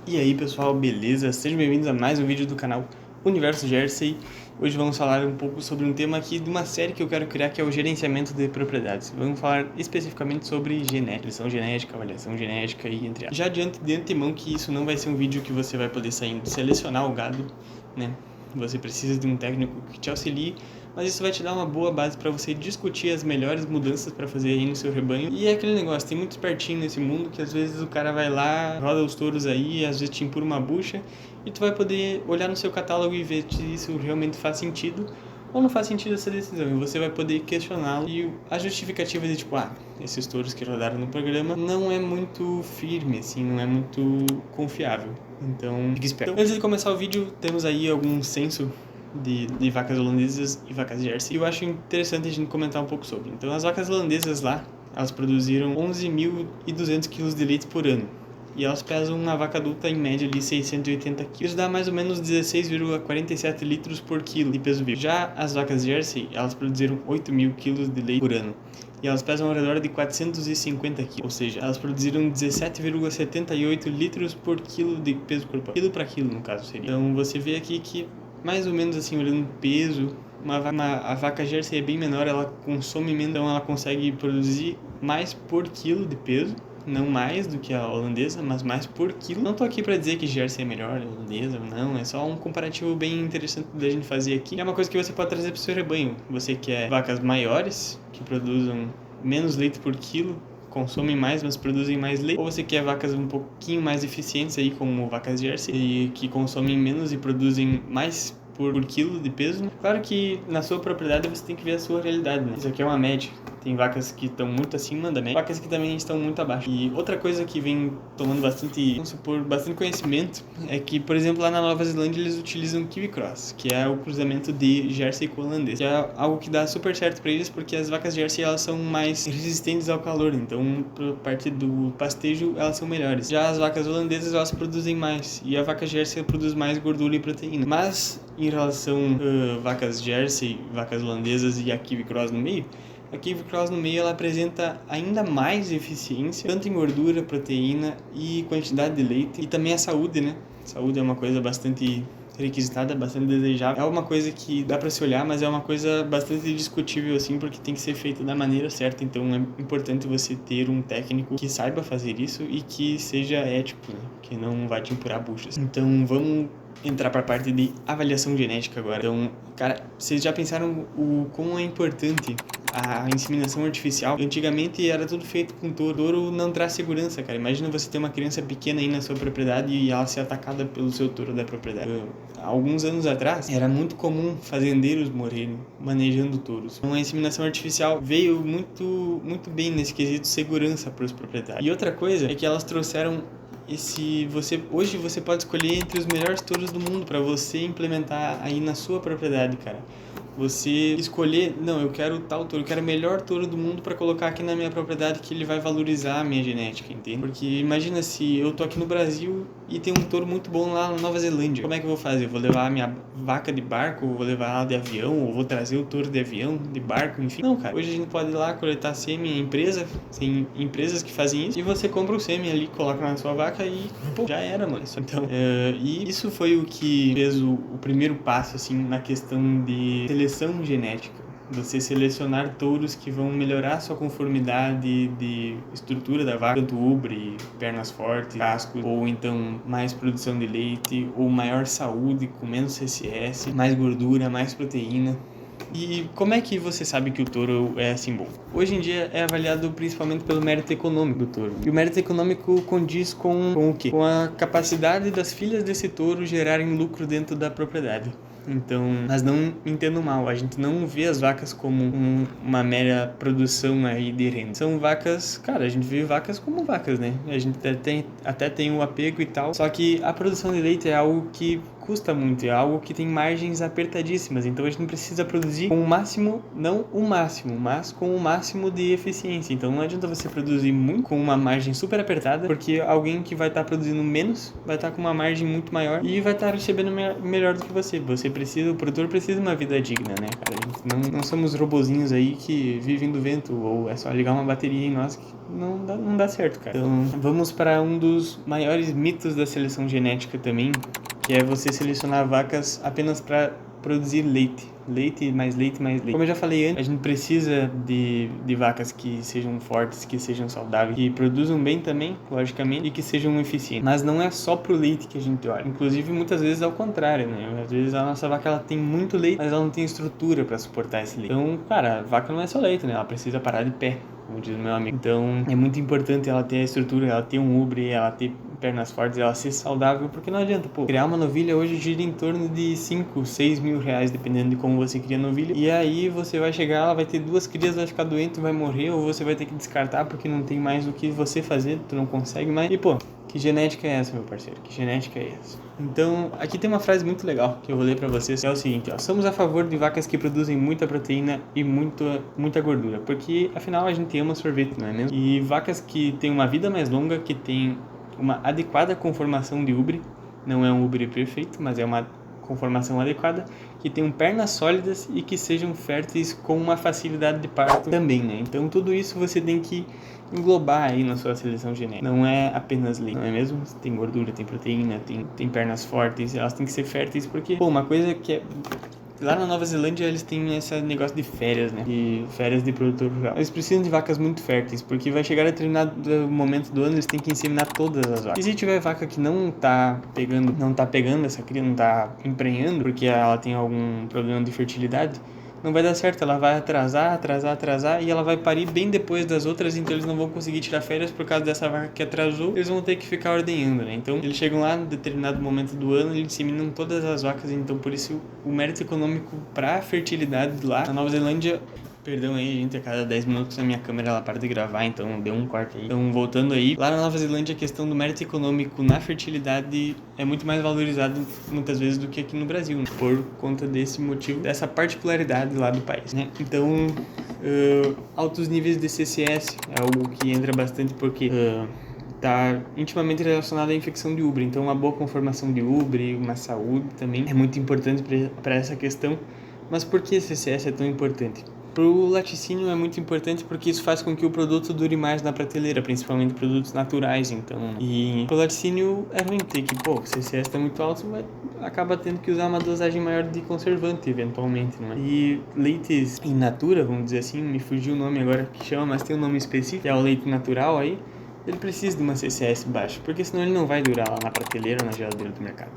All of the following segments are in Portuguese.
E aí pessoal, beleza? Sejam bem-vindos a mais um vídeo do canal Universo Jersey. Hoje vamos falar um pouco sobre um tema aqui de uma série que eu quero criar, que é o gerenciamento de propriedades. Vamos falar especificamente sobre genética, avaliação genética e entre aspas. Já adianto de antemão que isso não vai ser um vídeo que você vai poder sair selecionar o gado, né? Você precisa de um técnico que te auxilie, mas isso vai te dar uma boa base para você discutir as melhores mudanças para fazer aí no seu rebanho. E é aquele negócio, tem muito espertinho nesse mundo que às vezes o cara vai lá, roda os touros aí, às vezes te empurra uma bucha, e tu vai poder olhar no seu catálogo e ver se isso realmente faz sentido ou não faz sentido essa decisão, e você vai poder questioná-lo. E a justificativa de tipo, esses touros que rodaram no programa não é muito firme, assim, não é muito confiável, então fique esperto. Então, antes de começar o vídeo, temos aí algum censo de vacas holandesas e vacas Jersey, e eu acho interessante a gente comentar um pouco sobre. Então, as vacas holandesas lá, elas produziram 11.200 kg de leite por ano. E elas pesam uma vaca adulta em média ali 680 kg. Isso dá mais ou menos 16,47 litros por quilo de peso vivo. Já as vacas Jersey, elas produziram 8.000 kg de leite por ano. E elas pesam ao redor de 450 kg, ou seja, elas produziram 17,78 litros por quilo de peso corporal. Quilo para quilo, no caso, seria. Então você vê aqui que, mais ou menos assim, olhando o peso, a vaca Jersey é bem menor, ela consome menos, então ela consegue produzir mais por quilo de peso. Não mais do que a holandesa, mas mais por quilo. Não tô aqui para dizer que Jersey é melhor, holandesa ou não, é só um comparativo bem interessante da gente fazer aqui. É uma coisa que você pode trazer para o seu rebanho. Você quer vacas maiores, que produzam menos leite por quilo, consomem mais, mas produzem mais leite, ou você quer vacas um pouquinho mais eficientes aí, como vacas Jersey, e que consomem menos e produzem mais por quilo de peso, né? Claro que na sua propriedade você tem que ver a sua realidade, né? Isso aqui é uma média. Tem vacas que estão muito acima da média, vacas que também estão muito abaixo. E outra coisa que vem tomando bastante conhecimento é que, por exemplo, lá na Nova Zelândia eles utilizam Kiwi Cross, que é o cruzamento de Jersey com holandês, que é algo que dá super certo para eles, porque as vacas Jersey elas são mais resistentes ao calor, então por parte do pastejo elas são melhores. Já as vacas holandesas elas produzem mais, e a vaca Jersey produz mais gordura e proteína. Mas em relação vacas Jersey, vacas holandesas e a Kiwi Cross no meio, a Kiwi Cross no meio ela apresenta ainda mais eficiência, tanto em gordura, proteína e quantidade de leite, e também a saúde, né? Saúde é uma coisa bastante requisitada, bastante desejável. É uma coisa que dá para se olhar, mas é uma coisa bastante discutível assim, porque tem que ser feito da maneira certa. Então é importante você ter um técnico que saiba fazer isso e que seja ético, né? Que não vai te empurrar buchas. Então vamos entrar para a parte de avaliação genética agora. Então, cara, vocês já pensaram o como é importante a inseminação artificial? Antigamente era tudo feito com touro. Touro não traz segurança, cara. Imagina você ter uma criança pequena aí na sua propriedade e ela ser atacada pelo seu touro da propriedade. Há alguns anos atrás, era muito comum fazendeiros morrerem manejando touros. Então, a inseminação artificial veio muito bem nesse quesito segurança para os proprietários. E outra coisa é que elas trouxeram hoje você pode escolher entre os melhores touros do mundo para você implementar aí na sua propriedade, cara. Você escolher, não, eu quero tal touro, eu quero o melhor touro do mundo para colocar aqui na minha propriedade, que ele vai valorizar a minha genética, entende? Porque imagina se eu tô aqui no Brasil e tem um touro muito bom lá na Nova Zelândia. Como é que eu vou fazer? Eu vou levar a minha vaca de barco, ou vou levar ela de avião, ou vou trazer o touro de avião, de barco, enfim. Não, cara. Hoje a gente pode ir lá coletar sêmen em empresa, tem empresas que fazem isso, e você compra o sêmen ali, coloca na sua vaca e, pô, já era, mano. Então, e isso foi o que fez o primeiro passo, assim, na questão de seleção genética. Você selecionar touros que vão melhorar a sua conformidade de estrutura da vaca, tanto ubre, pernas fortes, casco, ou então mais produção de leite, ou maior saúde, com menos CSS, mais gordura, mais proteína. E como é que você sabe que o touro é assim bom? Hoje em dia é avaliado principalmente pelo mérito econômico do touro. E o mérito econômico condiz com o quê? Com a capacidade das filhas desse touro gerarem lucro dentro da propriedade. Então, mas não entendo mal, a gente não vê as vacas como uma mera produção aí de renda. São vacas, cara, a gente vê vacas como vacas, né? A gente até tem o apego e tal, só que a produção de leite é algo que custa muito, é algo que tem margens apertadíssimas, então a gente precisa produzir com o máximo, não o máximo, mas com o máximo de eficiência. Então não adianta você produzir muito com uma margem super apertada, porque alguém que vai estar produzindo menos vai estar com uma margem muito maior e vai estar recebendo melhor do que você. O produtor precisa de uma vida digna, né, cara? A gente não somos robozinhos aí que vivem do vento, ou é só ligar uma bateria em nós que não dá certo, cara. Então vamos para um dos maiores mitos da seleção genética também, que é você selecionar vacas apenas para produzir leite. Leite, mais leite, mais leite. Como eu já falei antes, a gente precisa de vacas que sejam fortes, que sejam saudáveis, que produzam bem também, logicamente, e que sejam eficientes. Mas não é só pro leite que a gente olha. Inclusive, muitas vezes é o contrário, né? Às vezes a nossa vaca, ela tem muito leite, mas ela não tem estrutura para suportar esse leite. Então, cara, a vaca não é só leite, né? Ela precisa parar de pé, como diz o meu amigo. Então, é muito importante ela ter a estrutura, ela ter um ubre, ela ter pernas fortes, ela ser saudável, porque não adianta, criar uma novilha hoje gira em torno de 5, 6 mil reais, dependendo de como você cria a novilha, e aí você vai chegar, ela vai ter 2 crias, vai ficar doente, vai morrer, ou você vai ter que descartar porque não tem mais o que você fazer, tu não consegue mais, e que genética é essa, meu parceiro? Que genética é essa? Então, aqui tem uma frase muito legal que eu vou ler pra vocês, que é o seguinte, ó: somos a favor de vacas que produzem muita proteína e muita gordura, porque afinal a gente ama sorvete, não é mesmo? E vacas que têm uma vida mais longa, que têm uma adequada conformação de ubre, não é um ubre perfeito, mas é uma conformação adequada, que tenham pernas sólidas e que sejam férteis com uma facilidade de parto também, né? Então tudo isso você tem que englobar aí na sua seleção genética. Não é apenas leite, não é mesmo? Tem gordura, tem proteína, tem pernas fortes, elas têm que ser férteis, porque, uma coisa que é... Lá na Nova Zelândia eles têm esse negócio de férias, né? De férias de produtor rural. Eles precisam de vacas muito férteis, porque vai chegar a determinado momento do ano, eles têm que inseminar todas as vacas. E se tiver vaca que não tá pegando essa cria, não tá emprenhando, porque ela tem algum problema de fertilidade, não vai dar certo, ela vai atrasar e ela vai parir bem depois das outras, então eles não vão conseguir tirar férias por causa dessa vaca que atrasou, eles vão ter que ficar ordenhando, né? Então eles chegam lá em determinado momento do ano, eles inseminam todas as vacas, então por isso o mérito econômico pra fertilidade lá na Nova Zelândia... Perdão aí, gente, a cada 10 minutos a minha câmera ela para de gravar, então deu um corte aí. Então, voltando aí, lá na Nova Zelândia a questão do mérito econômico na fertilidade é muito mais valorizado muitas vezes do que aqui no Brasil, né? Por conta desse motivo, dessa particularidade lá do país, né? Então, altos níveis de CCS é algo que entra bastante porque... está intimamente relacionado à infecção de ubre, então uma boa conformação de ubre, uma saúde também é muito importante para essa questão. Mas por que CCS é tão importante? Para o laticínio é muito importante porque isso faz com que o produto dure mais na prateleira, principalmente produtos naturais, então. E para o laticínio é ruim ter que, o CCS está muito alto, mas acaba tendo que usar uma dosagem maior de conservante, eventualmente, não é? E leites in natura, vamos dizer assim, me fugiu o nome agora que chama, mas tem um nome específico, que é o leite natural aí, ele precisa de uma CCS baixa, porque senão ele não vai durar lá na prateleira ou na geladeira do mercado.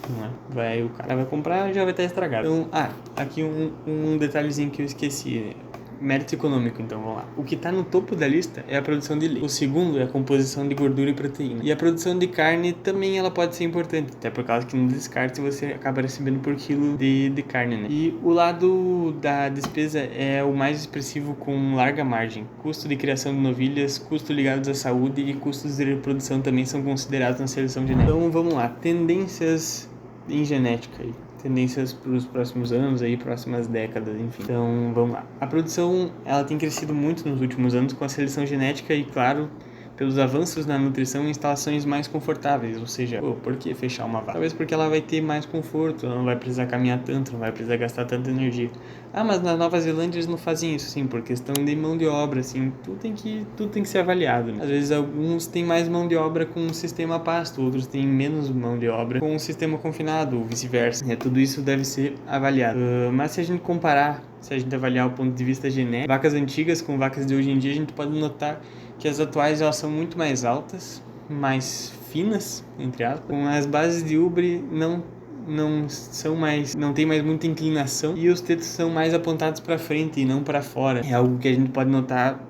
Não é? O cara vai comprar e já vai estar estragado. Então, aqui um detalhezinho que eu esqueci. Mérito econômico, então vamos lá. O que está no topo da lista é a produção de leite. O segundo é a composição de gordura e proteína. E a produção de carne também ela pode ser importante, até por causa que no descarte você acaba recebendo por quilo de carne, né? E o lado da despesa é o mais expressivo com larga margem. Custo de criação de novilhas, custo ligados à saúde e custos de reprodução também são considerados na seleção genética. Então vamos lá, tendências em genética aí. Tendências para os próximos anos, aí, próximas décadas, enfim. Então, vamos lá. A produção, ela tem crescido muito nos últimos anos com a seleção genética e, claro, pelos avanços na nutrição e instalações mais confortáveis, ou seja, por que fechar uma vaca? Talvez porque ela vai ter mais conforto, ela não vai precisar caminhar tanto, não vai precisar gastar tanta energia. Mas na Nova Zelândia eles não fazem isso, sim, por questão de mão de obra, assim, tudo tem que ser avaliado, né? Às vezes alguns têm mais mão de obra com um sistema pasto, outros têm menos mão de obra com um sistema confinado, ou vice-versa. Tudo isso deve ser avaliado. Mas se a gente comparar, se a gente avaliar o ponto de vista genético, vacas antigas com vacas de hoje em dia, a gente pode notar que as atuais elas são muito mais altas, mais finas, entre aspas, com as bases de ubre não tem mais muita inclinação e os tetos são mais apontados para frente e não para fora. É algo que a gente pode notar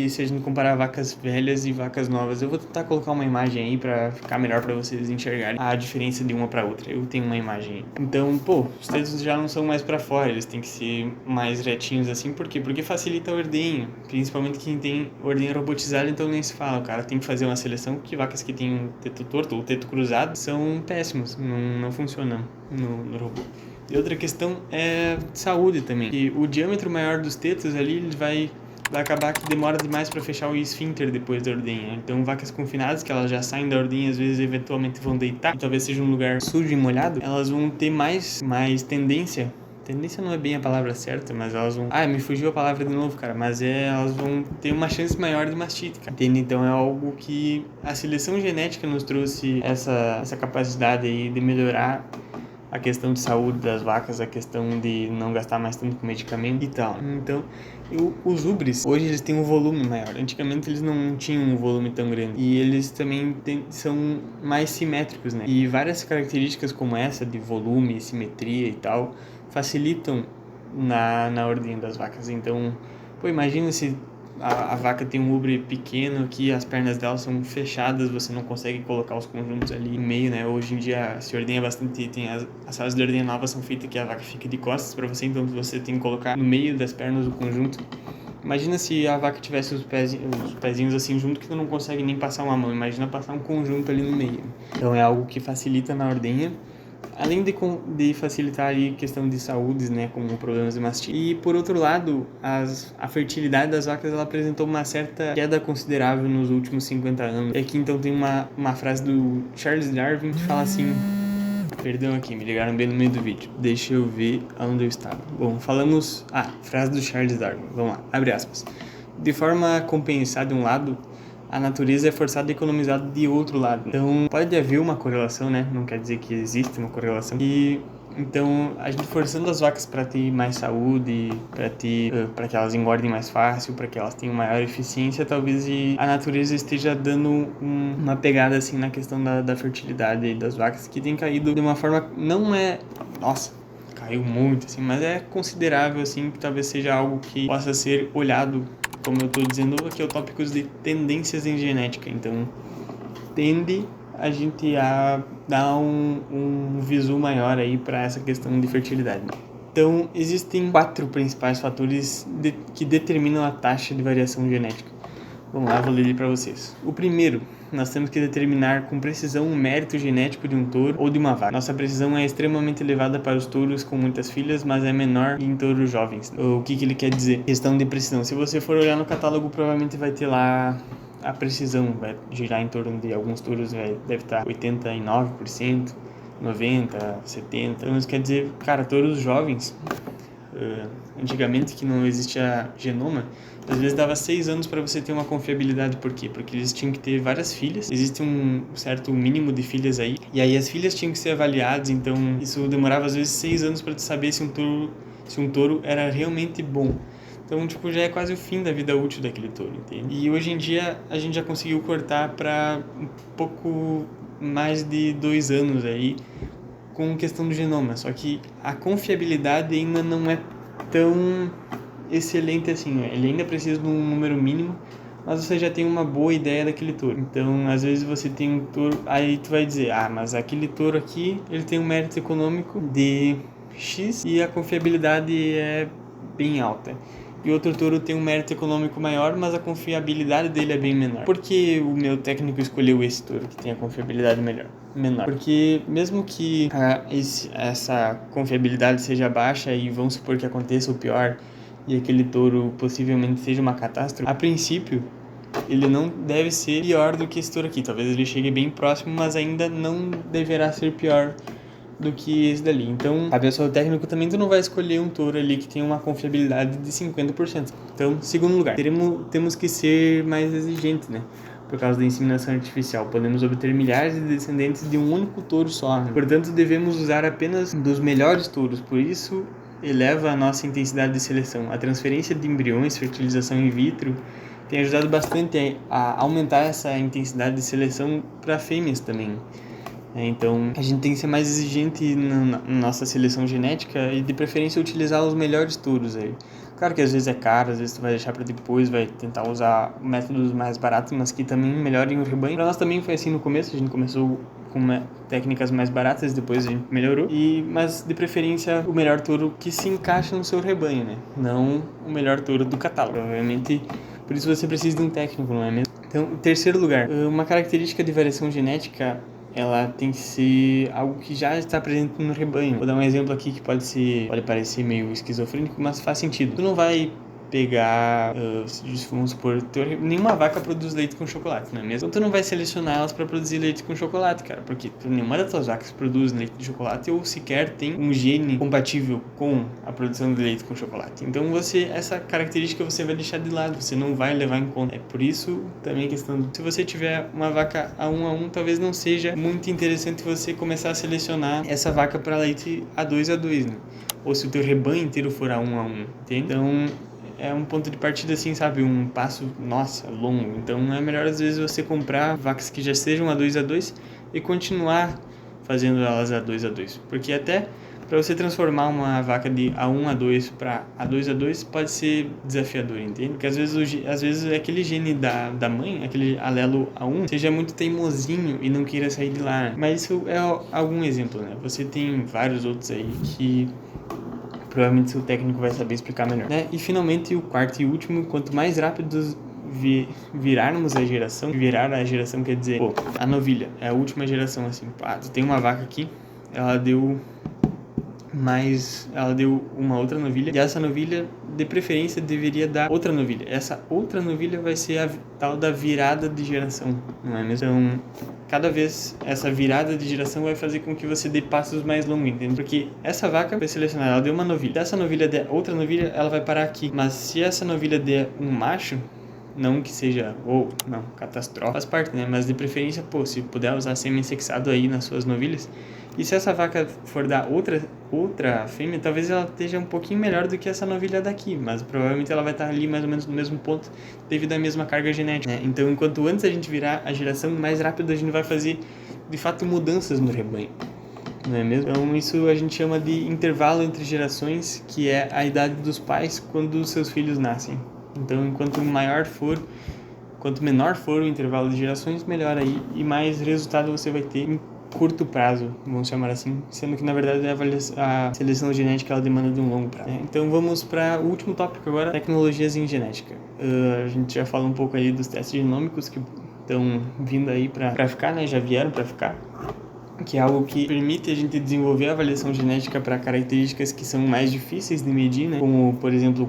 se a gente comparar vacas velhas e vacas novas. Eu vou tentar colocar uma imagem aí pra ficar melhor pra vocês enxergarem a diferença de uma pra outra. Eu tenho uma imagem aí. Então, os tetos já não são mais pra fora, eles têm que ser mais retinhos assim. Por quê? Porque facilita a ordenha. Principalmente quem tem ordenha robotizada, então nem se fala. O cara tem que fazer uma seleção, porque vacas que têm teto torto ou teto cruzado são péssimos, não funcionam no robô. E outra questão é saúde também. E o diâmetro maior dos tetos ali, ele vai acabar que demora demais para fechar o esfíncter depois da ordenha. Então, vacas confinadas, que elas já saem da ordenha, às vezes eventualmente vão deitar, e talvez seja um lugar sujo e molhado, elas vão ter mais tendência. Tendência não é bem a palavra certa, mas elas vão... me fugiu a palavra de novo, cara. Mas elas vão ter uma chance maior de mastite, cara. Entende? Então é algo que a seleção genética nos trouxe essa capacidade aí de melhorar a questão de saúde das vacas, a questão de não gastar mais tanto com medicamento e tal. Então, os ubres, hoje eles têm um volume maior. Antigamente eles não tinham um volume tão grande. E eles também são mais simétricos, né? E várias características como essa, de volume, simetria e tal, facilitam na ordem das vacas. Então, imagina se a vaca tem um ubre pequeno, que as pernas dela são fechadas, você não consegue colocar os conjuntos ali no meio, né? Hoje em dia se ordenha bastante, tem as salas de ordenha novas são feitas que a vaca fica de costas para você, então você tem que colocar no meio das pernas o conjunto. Imagina se a vaca tivesse os pezinhos assim junto, que tu não consegue nem passar uma mão, imagina passar um conjunto ali no meio. Então é algo que facilita na ordenha, além de facilitar ali questão de saúde, né, como problemas de mastite. E por outro lado, a fertilidade das vacas ela apresentou uma certa queda considerável nos últimos 50 anos. Aqui então tem uma frase do Charles Darwin que fala assim... Perdão aqui, me ligaram bem no meio do vídeo. Deixa eu ver onde eu estava. Bom, falamos... frase do Charles Darwin. Vamos lá, abre aspas. De forma a compensar de um lado, a natureza é forçada a economizar de outro lado. Então, pode haver uma correlação, né? Não quer dizer que existe uma correlação. Então, a gente forçando as vacas para ter mais saúde, para que elas engordem mais fácil, para que elas tenham maior eficiência, talvez a natureza esteja dando uma pegada assim na questão da fertilidade das vacas, que tem caído de uma forma, não é... Nossa, caiu muito, assim, mas é considerável, assim, que talvez seja algo que possa ser olhado, como eu estou dizendo aqui, é o tópico de tendências em genética. Então, tende a gente a dar um visu maior aí para essa questão de fertilidade. Então, existem 4 principais fatores que determinam a taxa de variação genética. Vamos lá, vou ler para vocês. O primeiro, nós temos que determinar com precisão o mérito genético de um touro ou de uma vaca. Nossa precisão é extremamente elevada para os touros com muitas filhas, mas é menor em touros jovens. O que ele quer dizer? Questão de precisão. Se você for olhar no catálogo, provavelmente vai ter lá a precisão, vai girar em torno de alguns touros, deve estar 89%, 90%, 70%. Então isso quer dizer, cara, touros jovens... antigamente, que não existia genoma, às vezes dava 6 anos para você ter uma confiabilidade. Por quê? Porque eles tinham que ter várias filhas, existe um certo mínimo de filhas aí, e aí as filhas tinham que ser avaliadas, então isso demorava às vezes 6 anos para tu saber se um touro era realmente bom. Então, já é quase o fim da vida útil daquele touro, entende? E hoje em dia a gente já conseguiu cortar para um pouco mais de 2 anos aí, com questão do genoma, só que a confiabilidade ainda não é tão excelente assim, ele ainda precisa de um número mínimo, mas você já tem uma boa ideia daquele touro. Então, às vezes você tem um touro, aí tu vai dizer, mas aquele touro aqui, ele tem um mérito econômico de X e a confiabilidade é bem alta. E outro touro tem um mérito econômico maior, mas a confiabilidade dele é bem menor. Por que o meu técnico escolheu esse touro que tem a confiabilidade menor? Porque mesmo que essa confiabilidade seja baixa e vamos supor que aconteça o pior e aquele touro possivelmente seja uma catástrofe, a princípio ele não deve ser pior do que esse touro aqui. Talvez ele chegue bem próximo, mas ainda não deverá ser pior do que esse dali. Então, a pessoa técnico também, tu não vai escolher um touro ali que tem uma confiabilidade de 50%. Então, segundo lugar, temos que ser mais exigentes, né? Por causa da inseminação artificial. Podemos obter milhares de descendentes de um único touro só, né? Portanto, devemos usar apenas dos melhores touros. Por isso, eleva a nossa intensidade de seleção. A transferência de embriões, fertilização in vitro, tem ajudado bastante a aumentar essa intensidade de seleção para fêmeas também. Então, a gente tem que ser mais exigente na nossa seleção genética e, de preferência, utilizar os melhores touros aí. Claro que às vezes é caro, às vezes tu vai deixar para depois, vai tentar usar métodos mais baratos, mas que também melhorem o rebanho. Para nós também foi assim no começo, a gente começou com técnicas mais baratas, depois a gente melhorou. Mas, de preferência, o melhor touro que se encaixa no seu rebanho, né? Não o melhor touro do catálogo. Provavelmente, por isso você precisa de um técnico, não é mesmo? Então, em terceiro lugar, uma característica de variação genética, ela tem que ser algo que já está presente no rebanho. Vou dar um exemplo aqui que pode parecer meio esquizofrênico, mas faz sentido. Tu não vai pegar, vamos supor, nenhuma vaca produz leite com chocolate, não é mesmo? Então tu não vai selecionar elas para produzir leite com chocolate, cara, porque nenhuma das tuas vacas produz leite de chocolate ou sequer tem um gene compatível com a produção de leite com chocolate. Então essa característica você vai deixar de lado, você não vai levar em conta. É por isso também a questão, se você tiver uma vaca A1, talvez não seja muito interessante você começar a selecionar essa vaca para leite A2, né? Ou se o teu rebanho inteiro for A1, entende? Então é um ponto de partida assim, sabe? Um passo, longo. Então é melhor às vezes você comprar vacas que já sejam A2 e continuar fazendo elas A2. Porque até para você transformar uma vaca de A1 para A2 pode ser desafiador, entende? Porque às vezes aquele gene da mãe, aquele alelo A1, seja muito teimosinho e não queira sair de lá. Mas isso é algum exemplo, né? Você tem vários outros aí que provavelmente o técnico vai saber explicar melhor, né? E finalmente o quarto e último, quanto mais rápido virarmos a geração, virar a geração quer dizer, a novilha, é a última geração assim, tu tem uma vaca aqui, ela deu uma outra novilha, e essa novilha de preferência deveria dar outra novilha. Essa outra novilha vai ser a tal da virada de geração, não é mesmo? Então, cada vez essa virada de geração vai fazer com que você dê passos mais longos, entende? Porque essa vaca foi selecionada, ela deu uma novilha. Se essa novilha der outra novilha, ela vai parar aqui. Mas se essa novilha der um macho, não que seja, catastrófico, faz parte, né? Mas de preferência, se puder usar semi-sexado aí nas suas novilhas. E se essa vaca for dar outra fêmea, talvez ela esteja um pouquinho melhor do que essa novilha daqui, mas provavelmente ela vai estar ali mais ou menos no mesmo ponto devido à mesma carga genética, né? Então, enquanto antes a gente virar a geração, mais rápido a gente vai fazer, de fato, mudanças no rebanho, não é mesmo? Então, isso a gente chama de intervalo entre gerações, que é a idade dos pais quando os seus filhos nascem. Então, quanto menor for o intervalo de gerações, melhor aí e mais resultado você vai ter em curto prazo, vamos chamar assim, sendo que na verdade a seleção genética ela demanda de um longo prazo. Então vamos para o último tópico agora, tecnologias em genética. A gente já falou um pouco aí dos testes genômicos que estão vindo aí para ficar, né? Já vieram para ficar, que é algo que permite a gente desenvolver a avaliação genética para características que são mais difíceis de medir, né? Como, por exemplo,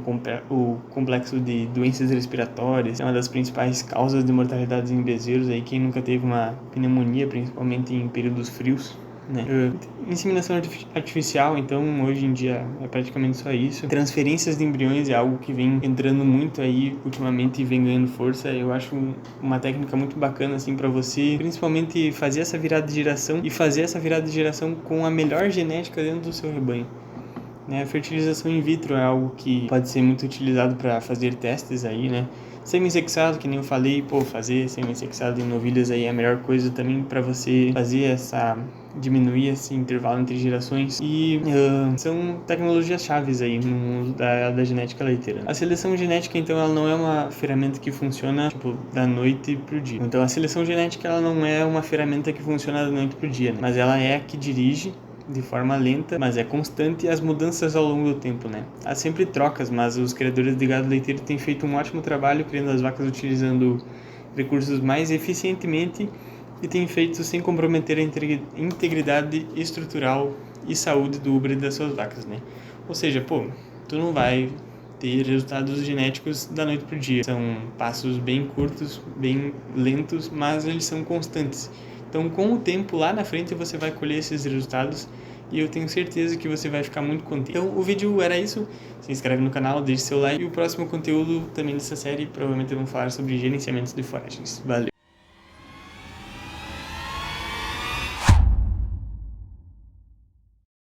o complexo de doenças respiratórias, é uma das principais causas de mortalidade em bezerros, aí quem nunca teve uma pneumonia, principalmente em períodos frios, né? Inseminação artificial, então, hoje em dia é praticamente só isso. Transferências de embriões é algo que vem entrando muito aí ultimamente e vem ganhando força. Eu acho uma técnica muito bacana, assim, para você, principalmente fazer essa virada de geração e fazer essa virada de geração com a melhor genética dentro do seu rebanho. A fertilização in vitro é algo que pode ser muito utilizado para fazer testes aí, né? Semi-sexado, que nem eu falei, fazer semi-sexado em novilhas aí é a melhor coisa também para você diminuir esse intervalo entre gerações. E são tecnologias chaves aí no mundo da genética leiteira. A seleção genética, então, ela não é uma ferramenta que funciona da noite pro dia. Então, a seleção genética, ela não é uma ferramenta que funciona da noite pro dia, né? Mas ela é a que dirige de forma lenta, mas é constante, as mudanças ao longo do tempo, né? Há sempre trocas, mas os criadores de gado leiteiro têm feito um ótimo trabalho criando as vacas utilizando recursos mais eficientemente e têm feito sem comprometer a integridade estrutural e saúde do híbrido das suas vacas, né? Ou seja, tu não vai ter resultados genéticos da noite pro dia. São passos bem curtos, bem lentos, mas eles são constantes. Então, com o tempo, lá na frente, você vai colher esses resultados e eu tenho certeza que você vai ficar muito contente. Então, o vídeo era isso. Se inscreve no canal, deixe seu like. E o próximo conteúdo também dessa série, provavelmente vamos falar sobre gerenciamento de foragens. Valeu!